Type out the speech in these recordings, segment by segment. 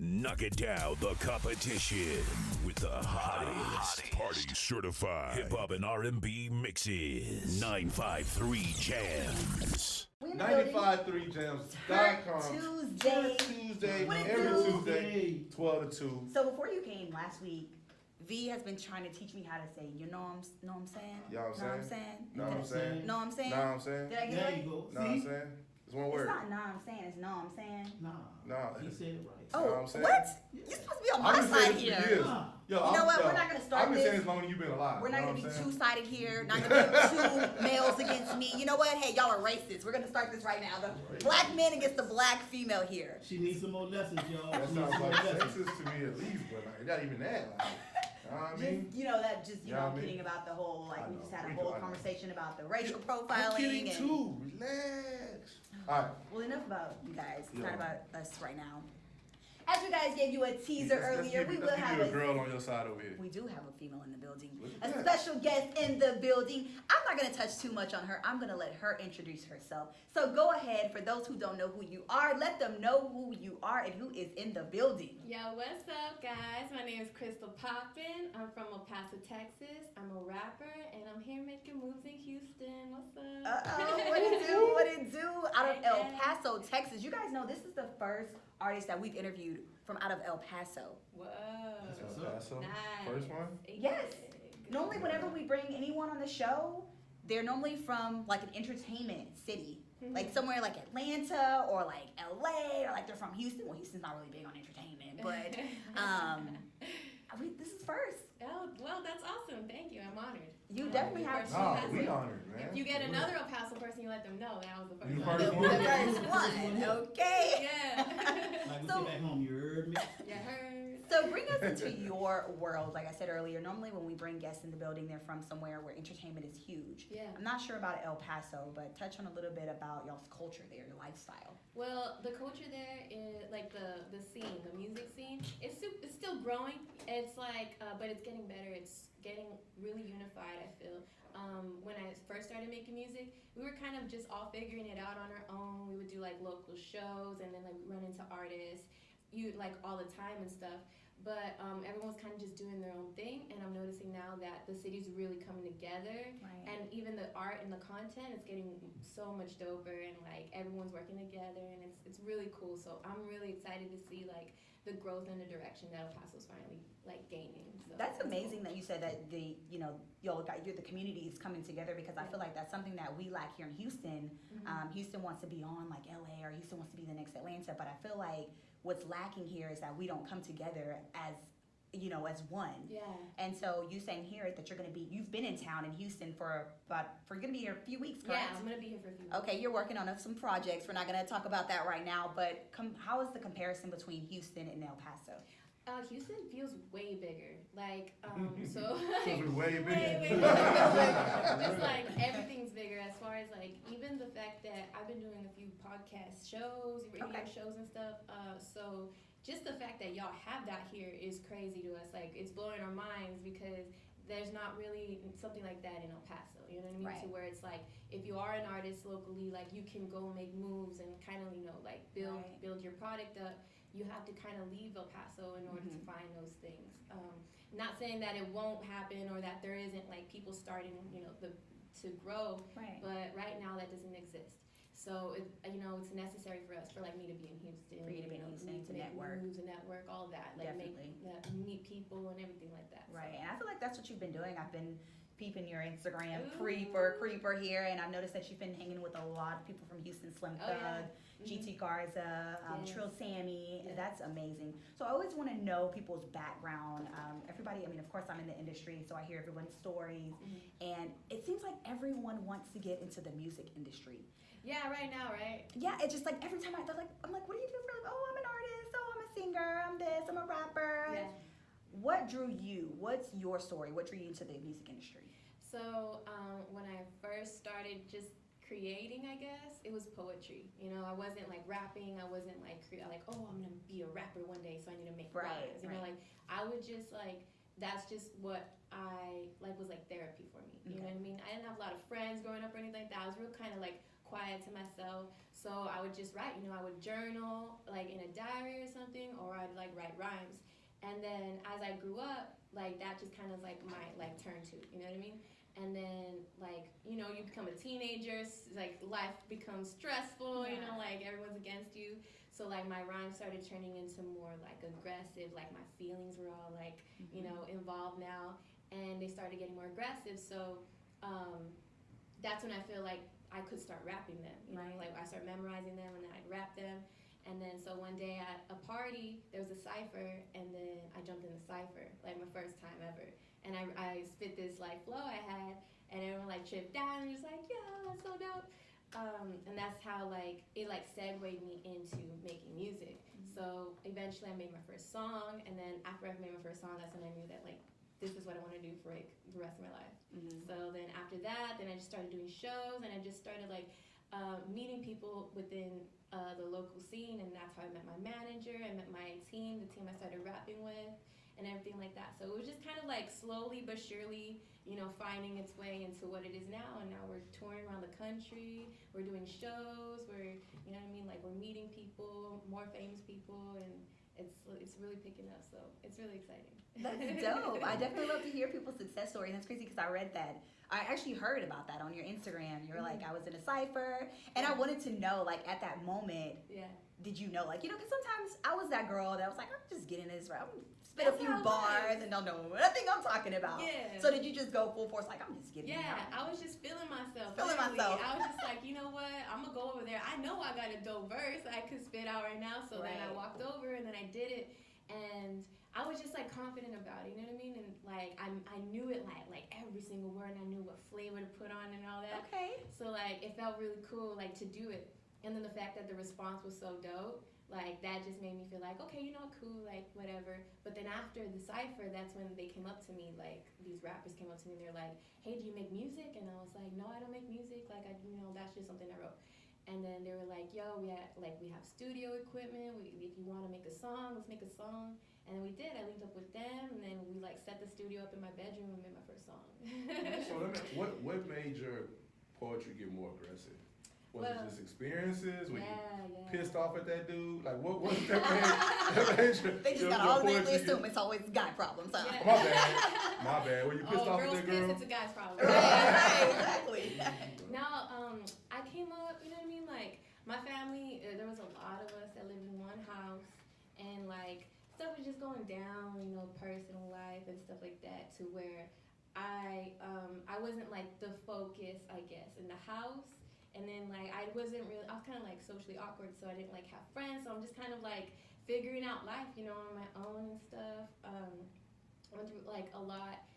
Knock it down the competition with the hottest party certified hip hop and R&B mixes. 953 Jamz. 953jamz.com. Tuesday. Every Tuesday, 12 to 2. So before you came last week, V has been trying to teach me how to say, you know what I'm saying? You know what I'm saying? Know what I'm saying? Know what I'm saying? Know what I'm saying? Did I get There it? you go. Know what I'm saying? It's one word. It's not know what I'm saying, it's know what I'm saying. Nah. He said it right. Know what Oh, I'm saying? what? You're supposed to be on my I've been side saying this for here. years. Nah. Yo, You know what? We're not gonna start I've been this. saying as long as you've been alive. We're not you know gonna be what I'm saying? two-sided here. Not gonna be two males against me. You know what? Hey, y'all are racist. We're gonna start this right now. The black man against the black female here. She needs some more lessons, y'all. That She needs sounds some more like lessons. sexist to me at least, but like, not even that. Like, you know what I mean? Just, you know, that just, you Yeah, know, I mean- kidding about the whole, like, I we know. just had a We whole do, I know. conversation about the racial I'm profiling. kidding and too. Relax. All right. Well, enough about you guys. It's Yeah. not about us right now. As we guys gave you a teaser earlier, we will have a girl on your side over here. We do have a female in the building. Look A at that. special guest in the building. I'm not going to touch too much on her. I'm going to let her introduce herself. So go ahead. For those who don't know who you are, let them know who you are and who is in the building. Yo, what's up, guys? My name is Krystall Poppin. I'm from El Paso, Texas. I'm a rapper, and I'm here making moves in Houston. What's up? Uh-oh, what it do? What it do? Out of El Paso, Texas. You guys know this is the first artist that we've interviewed from out of El Paso. Whoa. Paso. Nice. First one? Yes. Normally, whenever we bring anyone on the show, they're normally from like an entertainment city. Like somewhere like Atlanta or like LA or like they're from Houston. Well, Houston's not really big on entertainment, but this is first. Oh, well, that's awesome. Thank you. I'm honored. You definitely have First to. El Nah, Paso. we honored, man. If you get another El Paso person, you let them know that was the first You one. first The one. first one, okay? Yeah. Like we So- get back home, you heard me? You heard. So bring us into your world. Like I said earlier, normally when we bring guests in the building, they're from somewhere where entertainment is huge. Yeah. I'm not sure about El Paso, but touch on a little bit about y'all's culture there, your lifestyle. Well, the culture there is like the scene, the music scene. It's still growing. It's like, but it's getting better. It's getting really unified. I feel. When I first started making music, we were kind of just all figuring it out on our own. We would do like local shows, and then like we run into artists, like all the time and stuff. But everyone's kind of just doing their own thing, and I'm noticing now that the city's really coming together, Right. and even the art and the content is getting so much doper, and like everyone's working together, and it's really cool. So I'm really excited to see like the growth and the direction that El Paso's finally like gaining. So That's amazing that you said that the community is coming together, because I feel like that's something that we lack here in Houston. Houston wants to be on like LA, or Houston wants to be the next Atlanta, but I feel like what's lacking here is that we don't come together as one. Yeah. And so you saying here that you've been in town in Houston for you're gonna be here a few weeks, correct? Yeah, I'm gonna be here for a few weeks. Okay, you're working on some projects. We're not gonna talk about that right now, but how is the comparison between Houston and El Paso? Houston feels way bigger. Like, so. Feels way bigger. Way bigger. It's like everything's bigger as far as like even the fact that I've been doing a few podcast shows, radio Okay. shows and stuff. So just the fact that y'all have that here is crazy to us. Like it's blowing our minds because there's not really something like that in El Paso. You know what I mean? Right. To where it's like if you are an artist locally, like you can go make moves and kind of like build your product up. You have to kind of leave El Paso in order to find those things. Not saying that it won't happen or that there isn't like people starting, to grow. Right. But right now that doesn't exist. So it's necessary for us, for like me to be in Houston. For you to be in Houston, to make network. moves and network, all that. Like Definitely. meet people and everything like that. Right, So. and I feel like that's what you've been doing. I've been peeping your Instagram, Ooh. creeper here, and I've noticed that you've been hanging with a lot of people from Houston, Slim Thug, yeah. GT Garza, Yes. Trill Sammy. Yeah. That's amazing. So I always want to know people's background. Everybody, of course I'm in the industry, so I hear everyone's stories, and it seems like everyone wants to get into the music industry. Yeah, right now, right? Yeah, it's just like every time I'm like, what do you do for like? Oh, I'm an artist. Oh, I'm a singer. I'm this. I'm a rapper. Yeah. What drew you? What's your story? What drew you into the music industry? So when I first started just creating, I guess, it was poetry. I wasn't like rapping. I wasn't like oh, I'm gonna be a rapper one day, so I need to make rhymes. Like I would just like that's just what I like was like therapy for me. You know what I mean? I didn't have a lot of friends growing up or anything like that. I was real kind of like quiet to myself. So I would just write, I would journal like in a diary or something, or I'd like write rhymes. And then as I grew up, like that just kind of like my like turn to, you know what I mean? And then like, you become a teenager, like life becomes stressful, like everyone's against you. So like my rhymes started turning into more like aggressive, like my feelings were all like, involved now, and they started getting more aggressive. So that's when I feel like I could start rapping them, like I started memorizing them and then I'd rap them. And then so one day at a party, there was a cipher, and then I jumped in the cipher, like my first time ever. And I spit this like flow I had, and everyone like tripped down and was like, yeah, that's so dope. And that's how like it like segued me into making music. So eventually I made my first song, and then after I made my first song, that's when I knew that like this is what I want to do for like the rest of my life. So then after that, then I just started doing shows, and I just started like meeting people within the local scene, and that's how I met my manager. I met my team, the team I started rapping with, and everything like that. So it was just kind of like slowly but surely, finding its way into what it is now. And now we're touring around the country, we're doing shows, we're, like we're meeting people, more famous people, and it's really picking up. So it's really exciting. That's dope. I definitely love to hear people's success stories. That's crazy because I read that. I actually heard about that on your Instagram. You were like, I was in a cipher, and I wanted to know, like, at that moment, did you know, like, because sometimes I was that girl that was like, I'm just getting this right. I'm spit a few bars and don't know what I think I'm talking about. Yeah. So did you just go full force, like, I'm just getting it out? I was just feeling myself. I was just like, you know what? I'm going to go over there. I know I got a dope verse I could spit out right now. So then I walked over, and then I did it. And I was just like confident about it, you know what I mean? And like I knew it like every single word, and I knew what flavor to put on and all that. Okay. So like it felt really cool like to do it. And then the fact that the response was so dope, like that just made me feel like, okay, cool, like whatever. But then after the cipher, that's when they came up to me, like these rappers came up to me, and they're like, hey, do you make music? And I was like, no, I don't make music. Like that's just something I wrote. And then they were like, yo, we have studio equipment. If you want to make a song, let's make a song. And then we did. I linked up with them, and then we like set the studio up in my bedroom and made my first song. So what made your poetry get more aggressive? Was it just experiences? Were you pissed off at that dude? Like what made your, they just got automatically assume it's always guy problems, huh? Yeah. My bad. Were you pissed off at that girl? It's a guy's problem. Right, exactly. No, I came up, you know what I mean? Like my family, there was a lot of us that lived in one house, and like stuff was just going down, personal life and stuff like that, to where I wasn't like the focus, I guess, in the house. And then like I was kind of like socially awkward, so I didn't like have friends. So I'm just kind of like figuring out life, on my own and stuff. I went through like a lot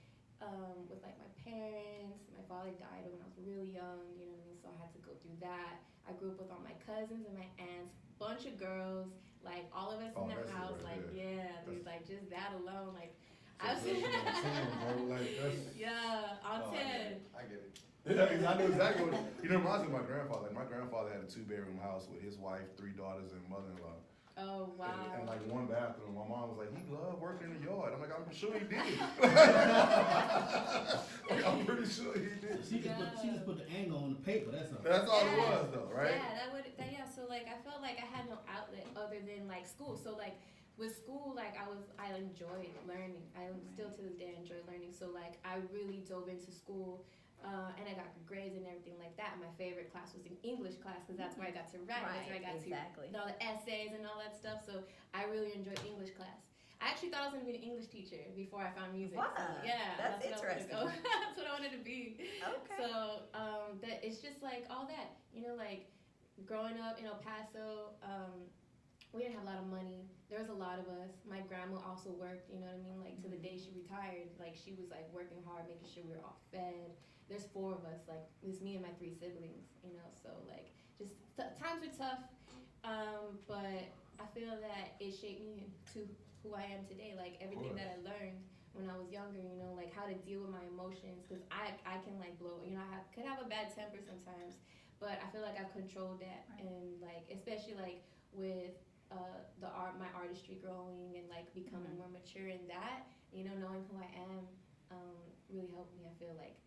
with like my parents. My father died when I was really young, you know what I mean? So I had to go through that. I grew up with all my cousins and my aunts, bunch of girls, like all of us in the house, like there's like just that alone, like I was on 10. I get it. Yeah, I know exactly what reminds me of my grandfather. Like my grandfather had a 2-bedroom house with his wife, 3 daughters, and mother-in-law. Oh wow! And like one bathroom. My mom was like, he loved working in the yard. I'm like, I'm sure he did. I'm pretty sure he did. She just put the angle on the paper. That's all. That's all it was, though, right? Yeah. So like, I felt like I had no outlet other than like school. So like, with school, like I enjoyed learning. I still to this day enjoy learning. So like, I really dove into school. And I got good grades and everything like that. My favorite class was an English class because that's where I got to write. That's where I got to do all the essays and all that stuff. So I really enjoyed English class. I actually thought I was going to be an English teacher before I found music. Wow. So, yeah. That's interesting. That's what I wanted to be. Okay. So that it's just like all that. Like growing up in El Paso, we didn't have a lot of money. There was a lot of us. My grandma also worked, you know what I mean? Like to the day she retired, like she was like working hard, making sure we were all fed. There's 4 of us, like it's me and my 3 siblings, so like just times were tough, but I feel that it shaped me to who I am today. Like everything that I learned when I was younger, like how to deal with my emotions, because I can like blow, I could have a bad temper sometimes, but I feel like I've controlled that, and like especially like with my artistry growing and like becoming more mature in that, knowing who I am really helped me. I feel like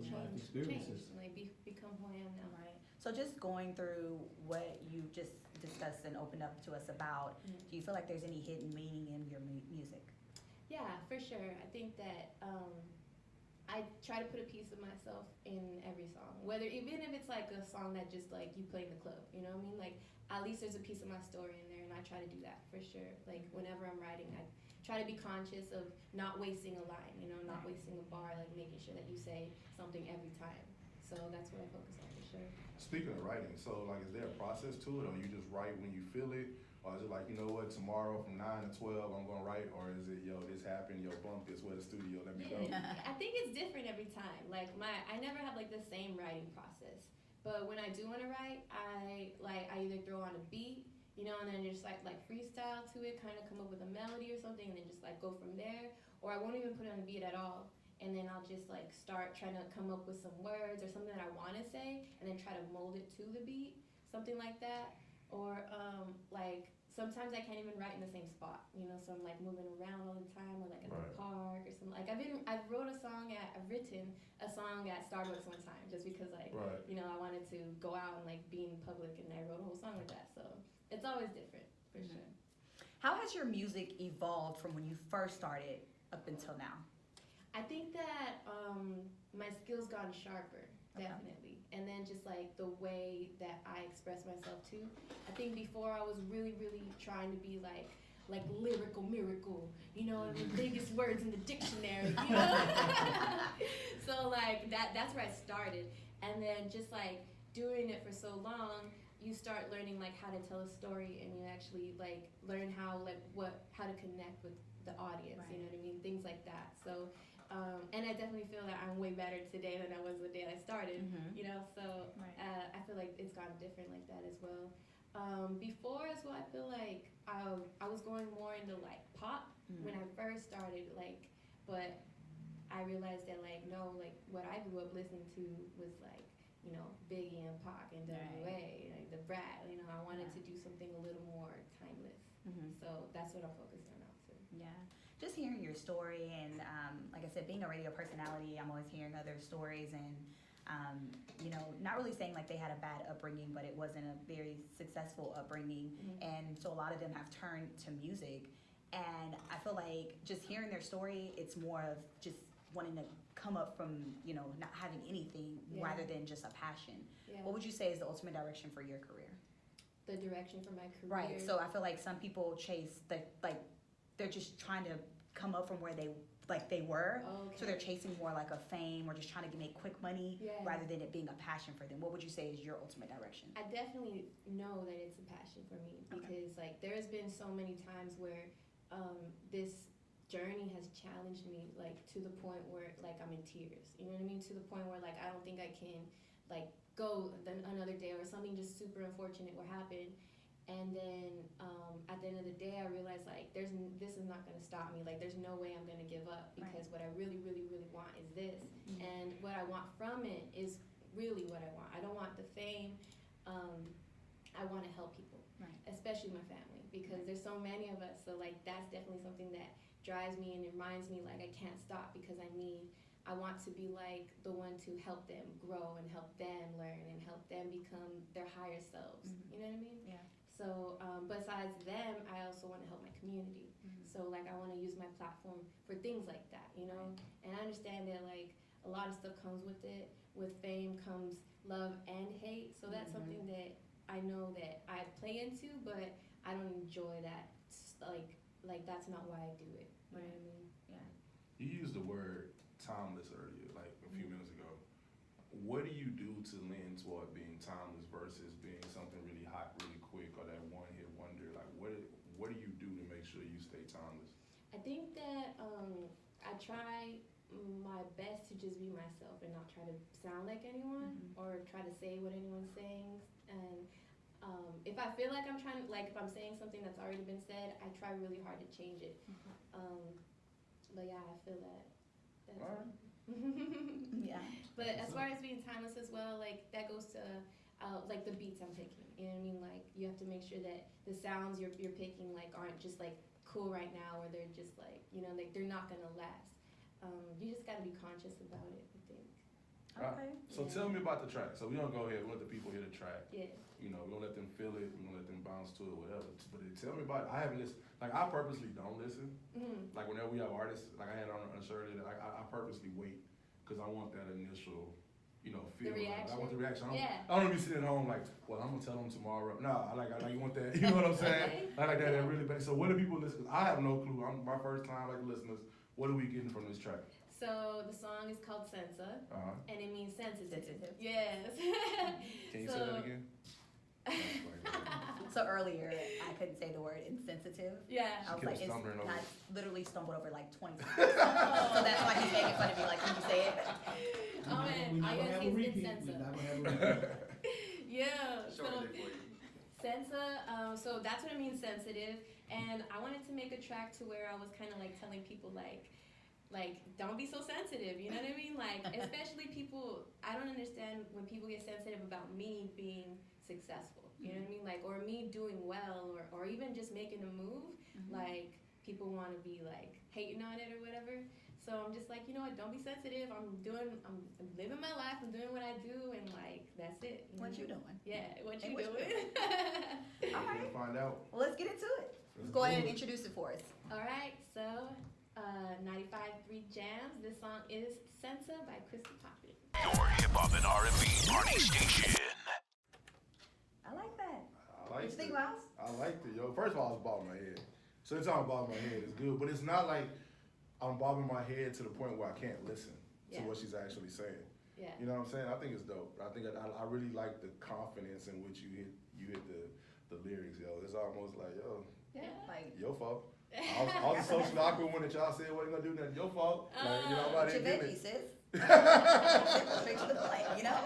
change, like become who I am now. Right. So just going through what you just discussed and opened up to us about, do you feel like there's any hidden meaning in your music? Yeah, for sure. I think that I try to put a piece of myself in every song, whether even if it's like a song that just like you play in the club, you know what I mean? Like at least there's a piece of my story in there, and I try to do that for sure. Like whenever I'm writing, I try to be conscious of not wasting a line, you know, not wasting a bar, like making sure that you say something every time. So that's what I focus on for sure. Speaking of writing, so like, is there a process to it, or you just write when you feel it, or is it like, you know what, tomorrow from 9 to 12 I'm gonna write, or is it, yo, this happened, yo, bump this, where the studio, let me go? I think it's different every time. Like I never have like the same writing process, but when I do want to write, I either throw on a beat, you know, and then just like freestyle to it, kind of come up with a melody or something, and then just like go from there, or I won't even put on a beat at all. And then I'll just like start trying to come up with some words or something that I want to say, and then try to mold it to the beat, something like that. Or like sometimes I can't even write in the same spot, you know, so I'm like moving around all the time, or like at the park or something. Like I've written a song at Starbucks one time, just because like you know, I wanted to go out and like be in public, and I wrote a whole song like that. So it's always different for sure. How has your music evolved from when you first started up until now? I think that my skills gotten sharper, definitely. And then just like the way that I express myself too. I think before I was really, really trying to be like lyrical miracle, you know, the biggest words in the dictionary, you know? So like that's where I started. And then just like doing it for so long, you start learning like how to tell a story, and you actually like learn how to connect with the audience, you know what I mean? Things like that. So and I definitely feel that I'm way better today than I was the day I started, you know, so I feel like it's gotten different like that as well. Before as well, I feel like I was going more into like pop when I first started, like, but I realized that like, no, like what I grew up listening to was like, you know, Biggie and Pac and W.A., like the Brat, you know, I wanted to do something a little more timeless. So that's what I'm focused on now too. Yeah. Just hearing your story, and like I said, being a radio personality, I'm always hearing other stories, and you know, not really saying like they had a bad upbringing, but it wasn't a very successful upbringing, and so a lot of them have turned to music, and I feel like just hearing their story, it's more of just wanting to come up from, you know, not having anything rather than just a passion. What would you say is the ultimate direction for your career? The direction for my career? Right, so I feel like some people chase they're just trying to come up from where they were. So they're chasing more like a fame, or just trying to make quick money rather than it being a passion for them. What would you say is your ultimate direction? I definitely know that it's a passion for me, because like there's been so many times where this journey has challenged me, like to the point where like I'm in tears, you know what I mean? To the point where like I don't think I can like go another day, or something just super unfortunate will happen. And then at the end of the day, I realized like this is not going to stop me. Like there's no way I'm going to give up, because what I really, really, really want is this. And what I want from it is really what I want. I don't want the fame. I want to help people, especially my family, because there's so many of us. So like that's definitely something that drives me and reminds me like I can't stop, because I want to be like the one to help them grow and help them learn and help them become their higher selves. You know what I mean? Yeah. So besides them, I also want to help my community. So like I want to use my platform for things like that, you know? And I understand that like a lot of stuff comes with it. With fame comes love and hate. So that's something that I know that I play into, but I don't enjoy that. Like that's not why I do it. You know what I mean? Yeah. You used the word timeless earlier, like a few minutes ago. What do you do to lean toward being timeless versus being something really hot, really quick, or that one-hit wonder? Like, what do you do to make sure you stay timeless? I think that I try my best to just be myself and not try to sound like anyone or try to say what anyone's saying. And if I feel like I'm trying, like if I'm saying something that's already been said, I try really hard to change it. But yeah, I feel that. Yeah. But as far as being timeless as well, like that goes to like the beats I'm picking. You know what I mean? Like you have to make sure that the sounds you're picking like aren't just like cool right now, or they're just like, you know, like they're not gonna last. You just gotta be conscious about it, I think. Okay. So tell me about the track. So we don't go ahead. We let the people hear the track. Yeah. You know, we're gonna let them feel it. We're gonna let them bounce to it, whatever. But tell me about it. I haven't listened. Like, I purposely don't listen. Like, whenever we have artists, like I had on Shirley, I purposely wait because I want that initial, you know, feel. The reaction. I want the reaction. I Yeah. don't want to be sitting at home like, well, I'm gonna tell them tomorrow. No, I like you want that. You know what I'm saying? Okay. I like that really bad. So what do people listen? I have no clue. My first time, like listeners. What are we getting from this track? So the song is called Sensa, and it means sensitive. Sensitive. Yes. Can you say that again? So earlier, I couldn't say the word insensitive. Yeah. I was kept like, it's, stumbling over I it. literally stumbled over like 20 times. So that's why he's making fun of me, like, can you say it? Oh man, We're I not gonna guess have a he's repeat. been We're Sensa. not gonna have a repeat. Yeah. Short So it for you. Sensa, so that's what it means, sensitive. And I wanted to make a track to where I was kind of like telling people like, don't be so sensitive, you know what I mean? Like, especially people, I don't understand when people get sensitive about me being successful, you know what I mean? Like, or me doing well, or even just making a move, like, people want to be like hating on it or whatever. So I'm just like, you know what, don't be sensitive, I'm living my life, I'm doing what I do, and like, that's it. What you doing? Yeah, what Hey, you what you doing? All right. We'll find out. Well, let's get into it. Let's Go do ahead and it. introduce it for us. All right, so 95.3 Jamz. This song is Sensa by Krystall Poppin. Your hip hop and R&B party station. I like that. I What like you think, it. Miles? I liked it, yo. First of all, it's bobbing my head. So it's all bobbing my head. It's good, but it's not like I'm bobbing my head to the point where I can't listen to Yeah. what she's actually saying. Yeah. You know what I'm saying? I think it's dope. I think I really like the confidence in which you hit the lyrics, yo. It's almost like, yo, Yeah. Like, your fault. I was the socially awkward one that y'all said wasn't gonna do nothing. Your fault. Like, you know, I'm out your here veggie, giving. sis. Straight to the point, you know?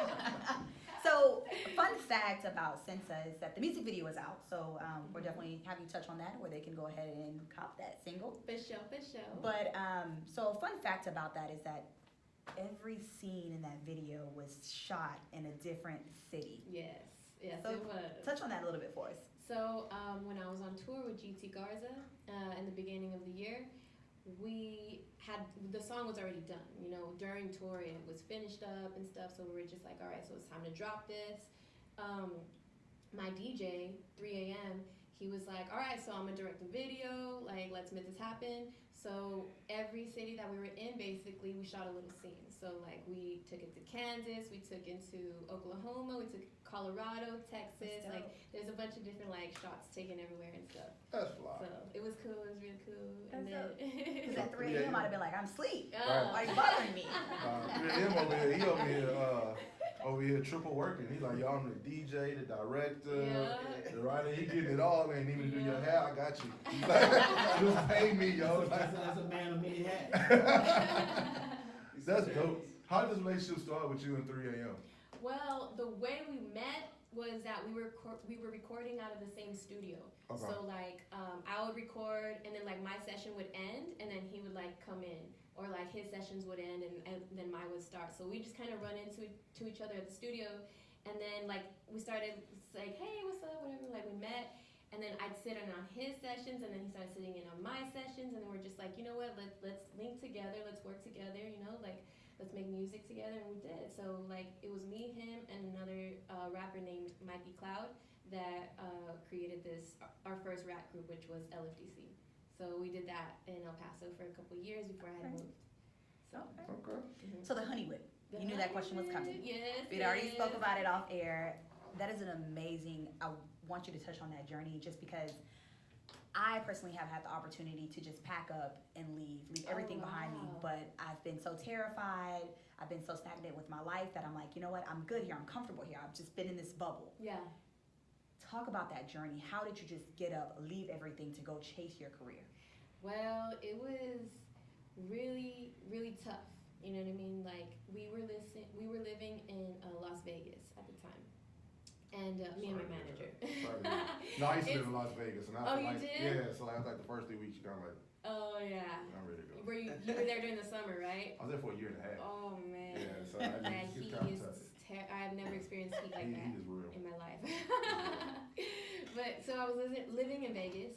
So, fun fact about Sensa is that the music video is out. So, we'll definitely have you touch on that, where they can go ahead and cop that single. For sure, for sure. But, so a fun fact about that is that every scene in that video was shot in a different city. Yes, yes, So, it was. touch on that a little bit for us. So when I was on tour with GT Garza in the beginning of the year, the song was already done. You know, during tour it was finished up and stuff. So we were just like, all right, so it's time to drop this. My DJ, 3 a.m., he was like, all right, so I'm gonna direct the video. Like, let's make this happen. So every city that we were in, basically, we shot a little scene. So like we took it to Kansas, we took it to Oklahoma, we took Colorado, Texas. That's dope. Like there's a bunch of different like shots taken everywhere and stuff. That's fly. So it was cool. It was really cool. That's And then Because at 3 a.m. I'd have been like, I'm asleep. Oh. Why are you bothering me? Him over here triple working. He's like, yo, I'm the DJ, the director, Yeah. the writer. He getting it all. Ain't even do your Yeah. hair. I got you. Just pay me, yo. That's a man of many hats. That's dope. How did this relationship start with you in 3 a.m.? Well, the way we met was that we were recording out of the same studio. Okay. So like I would record and then like my session would end and then he would like come in, or like his sessions would end and then mine would start. So we just kind of run into each other at the studio, and then like we started like, hey, what's up, whatever. Like we met. And then I'd sit in on his sessions, and then he started sitting in on my sessions, and then we're just like, you know what, let's link together, let's work together, you know, like, let's make music together, and we did. So, like, it was me, him, and another rapper named Mikey Cloud that created our first rap group, which was LFDC. So we did that in El Paso for a couple of years before I had moved. So, Okay. So the honey whip. You knew that question was coming. Yes. We'd already spoke about it off air. That is an amazing, I want you to touch on that journey, just because I personally have had the opportunity to just pack up and leave everything behind me. Wow. But I've been so terrified, I've been so stagnant with my life that I'm like, you know what, I'm good here, I'm comfortable here, I've just been in this bubble. Yeah. Talk about that journey. How did you just get up, leave everything to go chase your career? Well, it was really, really tough. You know what I mean? Like we were living in Las Vegas at the time, and me and my manager. Sorry. No, I used to live in Las Vegas, and Oh, you like, did? yeah. So like the first 3 weeks, you kind of like, Oh yeah. I'm ready to go. Were you were there during the summer, right? I was there for a year and a half. Oh man. Yeah, so I That just heat kind of is tough. I've never experienced heat like that Heat is real. in my life. But so I was living in Vegas,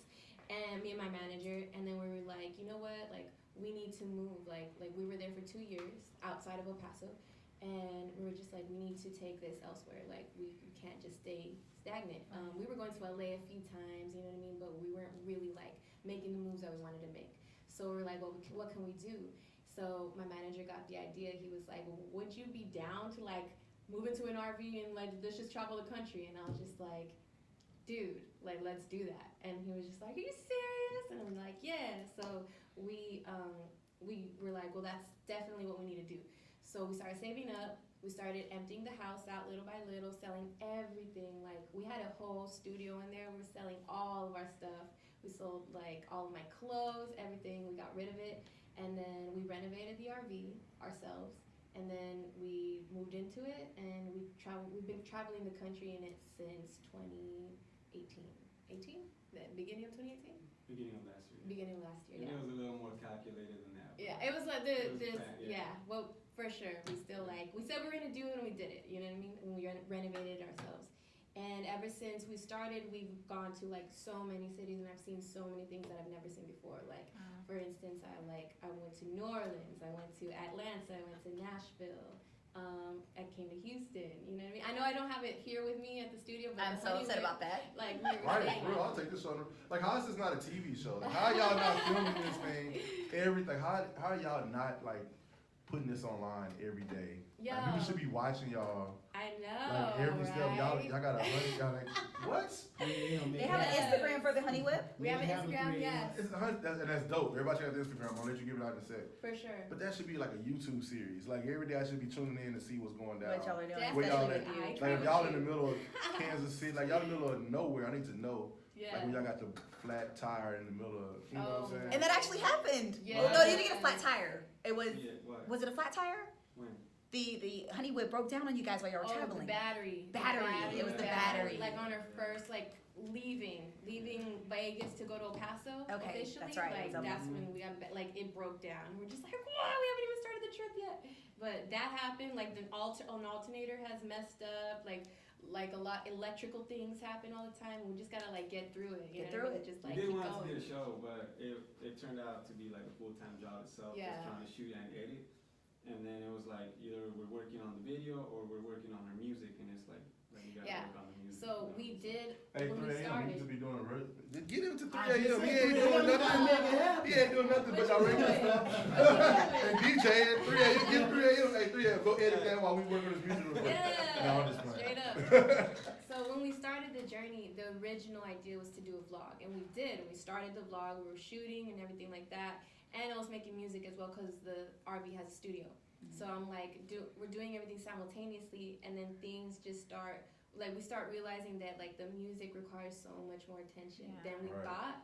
and me and my manager, and then we were like, you know what, like we need to move. Like we were there for 2 years outside of El Paso, and we were just like, we need to take this elsewhere. Like we can't just stay stagnant. We were going to LA a few times, you know what I mean, but we weren't really like making the moves that we wanted to make. So we were like, well, what can we do? So my manager got the idea. He was like, well, would you be down to like move into an RV and like let's just travel the country? And I was just like, dude, like let's do that. And he was just like, are you serious? And I'm like, yeah. So we were like, well, that's definitely what we need to do. So we started saving up. We started emptying the house out little by little, selling everything. Like we had a whole studio in there. We were selling all of our stuff. We sold like all of my clothes, everything. We got rid of it. And then we renovated the RV ourselves. And then we moved into it, and we've been traveling the country in it since 2018. The beginning of 2018? Beginning of last year. Beginning of last year, And yeah. it was a little more calculated than that. Yeah, it was like Yeah. well, for sure. We still like, we said we were gonna do it and we did it, you know what I mean? And we renovated it ourselves. And ever since we started, we've gone to like so many cities, and I've seen so many things that I've never seen before. Like, for instance, I went to New Orleans, I went to Atlanta, I went to Nashville. I came to Houston, you know what I mean? I know I don't have it here with me at the studio, but I'm so upset about that. Like, we were Right, staying bro, at- I'll take this on. Like, how is this not a TV show? Like, how y'all not filming this thing? Everything. How are y'all not like putting this online every day? Yo. Like, people should be watching y'all. I know, Like every step, y'all right? got 100. Y'all like what? They have an Instagram for the Honey Whip. We have an Instagram, yes, It's 100, and that's dope. Everybody check out the Instagram. I'll let you give it out in a sec. for sure. But that should be like a YouTube series. Like every day, I should be tuning in to see what's going down. What y'all are doing, Definitely y'all especially at? with you. Like if y'all in the middle of Kansas City, like y'all in the middle of nowhere, I need to know. Yeah. Like when y'all got the flat tire in the middle of, you know what I'm saying? And that actually happened. Yeah. Well, no, you didn't get a flat tire. It was, Yeah, what? was it a flat tire? When? The Honey Whip broke down on you guys while you were traveling. The battery. Battery. It was the battery. Like on our first, like, leaving Vegas to go to El Paso. Okay, officially. that's right. Like, that's when we got, like, it broke down. We're just like, wow, we haven't even started the trip yet. But that happened. Like, an alternator has messed up. Like a lot electrical things happen all the time. We just gotta like get through it. You Get know through what I mean? it. Just We like did keep want to going. do a show, but it turned out to be like a full-time job itself. Yeah. Just trying to shoot and edit. And then it was like either we're working on the video or we're working on our music, and it's like we gotta Yeah. work on the music. So we did Hey, when 3 we a.m. started. He to be doing get him to 3 I a.m. just He said ain't 3 doing a.m. nothing. Make it happen. He ain't doing nothing but our regular stuff. And DJ at 3 a.m. Get 3 a.m. Hey, 3 a.m. Go edit that while we work on this music real quick. Yeah, No, I'm just playing. straight up. So when we started the journey, the original idea was to do a vlog, and we did. We started the vlog, we were shooting and everything like that, and I was making music as well because the RV has a studio. So I'm like, we're doing everything simultaneously, and then things just start, like we start realizing that like the music requires so much more attention than we Right. thought.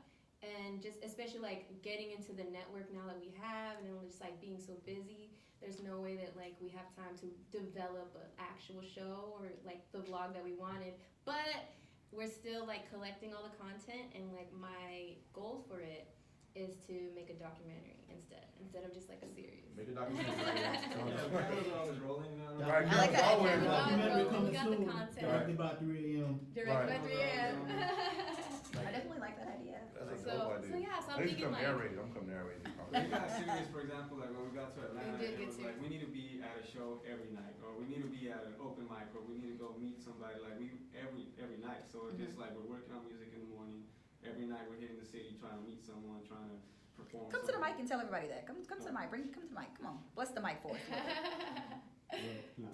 And just especially like getting into the network now that we have, and then just like being so busy, there's no way that like we have time to develop an actual show or like the vlog that we wanted. But we're still like collecting all the content, and like my goal for it is to make a documentary instead of just like a series. Make a documentary. Yeah, the cameras are always rolling now. Right, I like that. always. Camera on. Documentary We coming got the soon. content. Directly about 3 a.m. Directed Right. by 3 a.m. I definitely like that idea. That's a so dope idea. yeah, so I I'm need to thinking come like narrate. I'm coming narrate. We got serious, for example, like when we got to Atlanta, did it get was like serious. we need to be at a show every night, or we need to be at an open mic, or we need to go meet somebody. Like we every night. So it's just like we're working on music in the morning. Every night we're hitting the city, trying to meet someone, trying to perform. Come to the mic and tell everybody that. Come to the mic. Come to the mic. Come on. Bless the mic for us. No.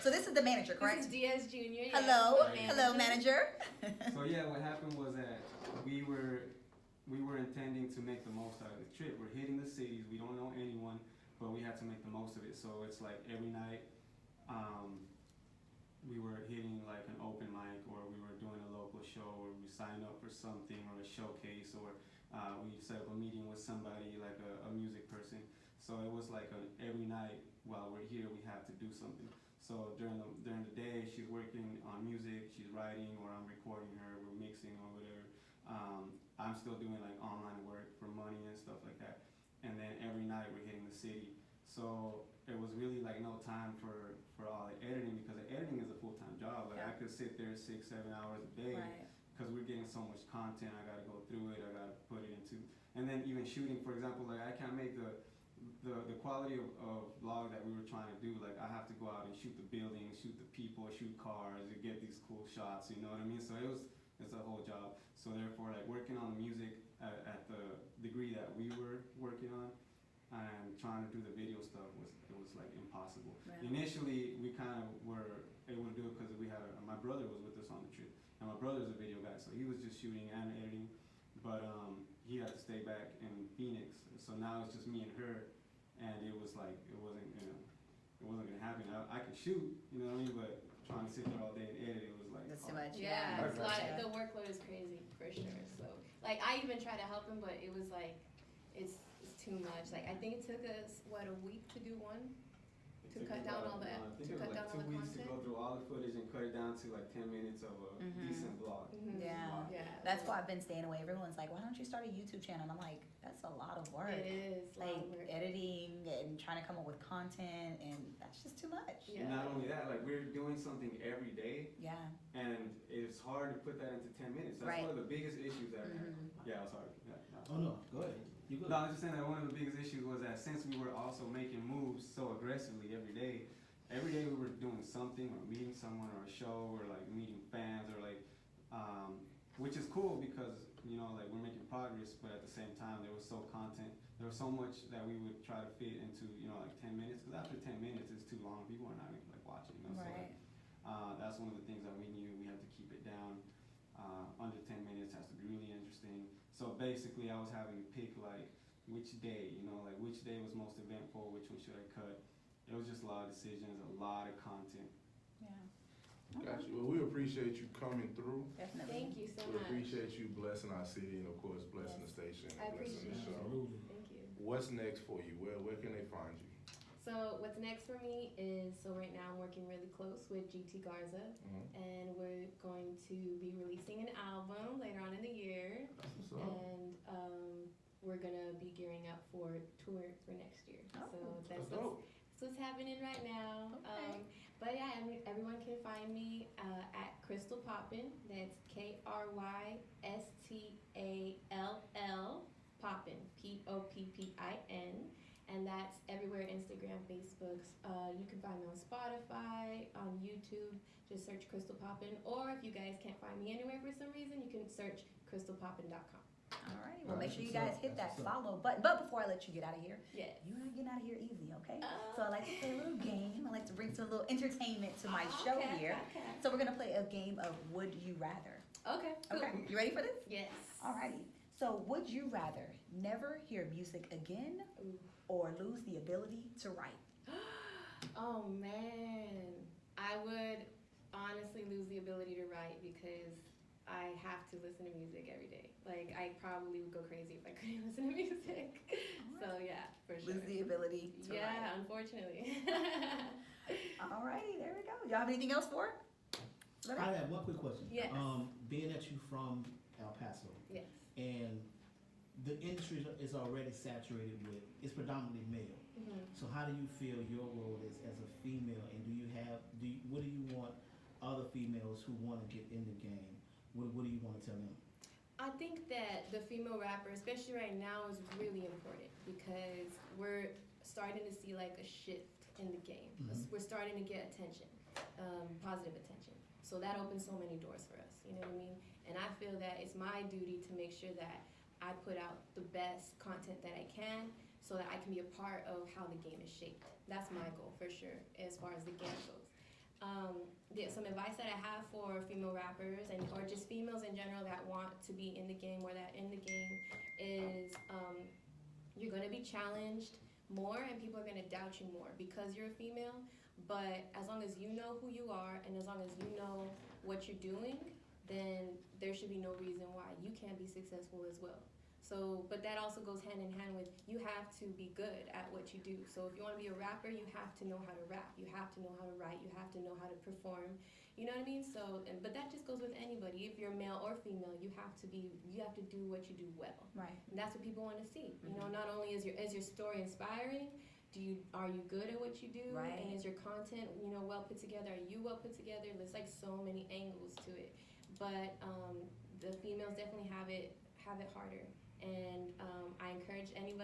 So this is the manager, this correct? is Diaz Jr. Hello. yes, Hello, manager. So yeah, what happened was that we were intending to make the most out of the trip. We're hitting the cities. We don't know anyone, but we had to make the most of it. So it's like every night, we were hitting like an open mic, or we were doing a local show, or we signed up for something, or a showcase, or we set up a meeting with somebody like a music person. So it was like every night while we're here, we have to do something. So during the day, she's working on music, she's writing, or I'm recording her, we're mixing or whatever. I'm still doing like online work for money and stuff like that. And then every night we're hitting the city. So it was really like no time for all the editing, because the editing is a full-time job. Like I could sit there 6-7 hours a day, because we're getting so much content. I gotta go through it, I gotta put it into, and then even shooting, for example, like I can't make the the quality of vlog that we were trying to do, like I have to go out and shoot the buildings, shoot the people, shoot cars, and get these cool shots, you know what I mean? So it's a whole job. So therefore, like working on the music at the degree that we were working on, and trying to do the video stuff was like impossible. Right. Initially, we kind of were able to do it because we had my brother was with us on the trip, and my brother's a video guy, so he was just shooting and editing, but he had to stay back in Phoenix, so now it's just me and her, and it was like it wasn't gonna happen. I could shoot, you know what I mean, but trying to sit there all day and edit, it was like That's too hard. much. Yeah, it's a lot. Yeah. The workload is crazy for sure. So, like, I even tried to help him, but it was like, it's too much. Like, I think it took us a week to do one. To cut down all that. I think To it was cut like down all 2 the weeks to content. go through all the footage and cut it down to like 10 minutes of a decent vlog. Yeah. Yeah. That's why I've been staying away. Everyone's like, why don't you start a YouTube channel? And I'm like, that's a lot of work. It is a lot Like of work. editing and trying to come up with content, and that's just too much. Yeah. And not only that, like we're doing something every day, Yeah. and it's hard to put that into 10 minutes. That's Right. one of the biggest issues that Mhm. yeah, it's hard. Yeah, Oh no, go ahead. You good? No, I was just saying that one of the biggest issues was that since we were also making moves so aggressively every day we were doing something or meeting someone or a show or like meeting fans or like, which is cool because, you know, like we're making progress, but at the same time there was so much that we would try to fit into, you know, like 10 minutes, because after 10 minutes it's too long, people are not even like watching, you know, Right. so that's one of the things that we knew we had to keep it down. Under 10 minutes has to be really interesting. So basically I was having to pick like which day, you know, like which day was most eventful, which one should I cut. It was just a lot of decisions, a lot of content. Yeah. Got you. Well, we appreciate you coming through. Definitely. Thank you so We much. appreciate you blessing our city and of course blessing Yes. the station I and blessing the appreciate show. it. Absolutely. Thank you. What's next for you? Where can they find you? So what's next for me is, so right now I'm working really close with GT Garza, and we're going to be releasing an album later on in the year, That's what's up. and we're gonna be gearing up for tour for next year. Oh, So That's that's dope. what's happening right now. Okay. But yeah, everyone can find me at Krystall Poppin. That's KRYSTALL Poppin, POPPIN, and that's everywhere: Instagram, Facebook. You can find me on Spotify, on YouTube. Just search Krystall Poppin, or if you guys can't find me anywhere for some reason, you can search KrystallPoppin.com. All right. Well, make That's sure you what's guys up. hit That's that what's up. follow button. But before I let you get out of here, Yes. you ain't getting out of here easy, okay? Oh. So I like to play a little game. I like to bring some little entertainment to my show Okay, here. Okay. So we're gonna play a game of Would You Rather. Okay. Cool. Okay. You ready for this? Yes. Alrighty. So would you rather never hear music again Ooh. or lose the ability to write? Oh man, I would honestly lose the ability to write because I have to listen to music every day. Like I probably would go crazy if I couldn't listen to music. So yeah, for sure. Lose the ability to Yeah, write. unfortunately. Alrighty, there we go. Y'all have anything else for her? I have one quick question. Yes. Being that you from El Paso, Yes. and the industry is already saturated with, it's predominantly male. Mhm. So how do you feel your role is as a female, and what do you want other females who want to get in the game? What do you want to tell them? I think that the female rapper, especially right now, is really important because we're starting to see like a shift in the game. Mhm. We're starting to get attention, positive attention. So that opens so many doors for us, you know what I mean? And I feel that it's my duty to make sure that I put out the best content that I can so that I can be a part of how the game is shaped. That's my goal for sure as far as the game goes. Some advice that I have for female rappers or just females in general that want to be in the game or that in the game is you're going to be challenged more and people are going to doubt you more because you're a female, but as long as you know who you are and as long as you know what you're doing, then there should be no reason why you can't be successful as well. So, but that also goes hand in hand with you have to be good at what you do. So if you want to be a rapper, you have to know how to rap. You have to know how to write. You have to know how to perform. You know what I mean? So, but that just goes with anybody. If you're male or female, you have to do what you do well. Right. And that's what people want to see. You know, not only is your story inspiring, are you good at what you do? Right. And is your content, well put together? Are you well put together? There's like so many angles to it. But the females definitely have it harder. And I encourage any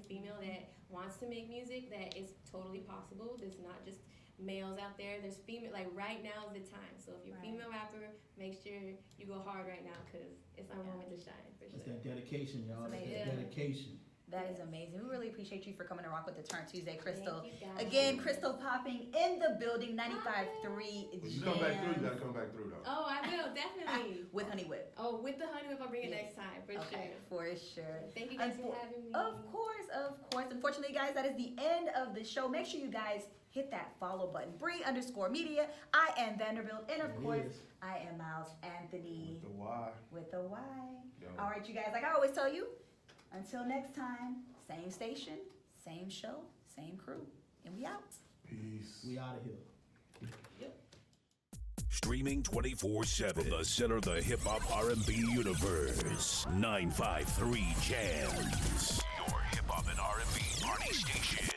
female that wants to make music, that it's totally possible. There's not just males out there. There's female. Like right now is the time. So if you're a Right. female rapper, make sure you go hard right now because it's our moment to shine for It's sure. that dedication, y'all. It's amazing. that dedication. That is amazing. We really appreciate you for coming to rock with the Turn Tuesday, Krystall. Thank you, guys. Again, Krystall Poppin in the building, 95.3 When you come back through, you Jamz. gotta come back through though. Oh, I will definitely. With Honey Whip. Oh, with the honey whip, I'll bring it Yes. next time for Okay, sure. for sure. Thank you guys Unfo- for having me. Of course, of course. Unfortunately, guys, that is the end of the show. Make sure you guys hit that follow button. Bree_media. I am Vanderbilt. And of It course, is. I am Miles Anthony With the why. with a Y. Yo. All right, you guys, like I always tell you, until next time, same station, same show, same crew. And we out. Peace. We out of here. Streaming 24/7 from the center of the hip hop R&B universe. 953 Jamz. Your hip hop and R&B party station.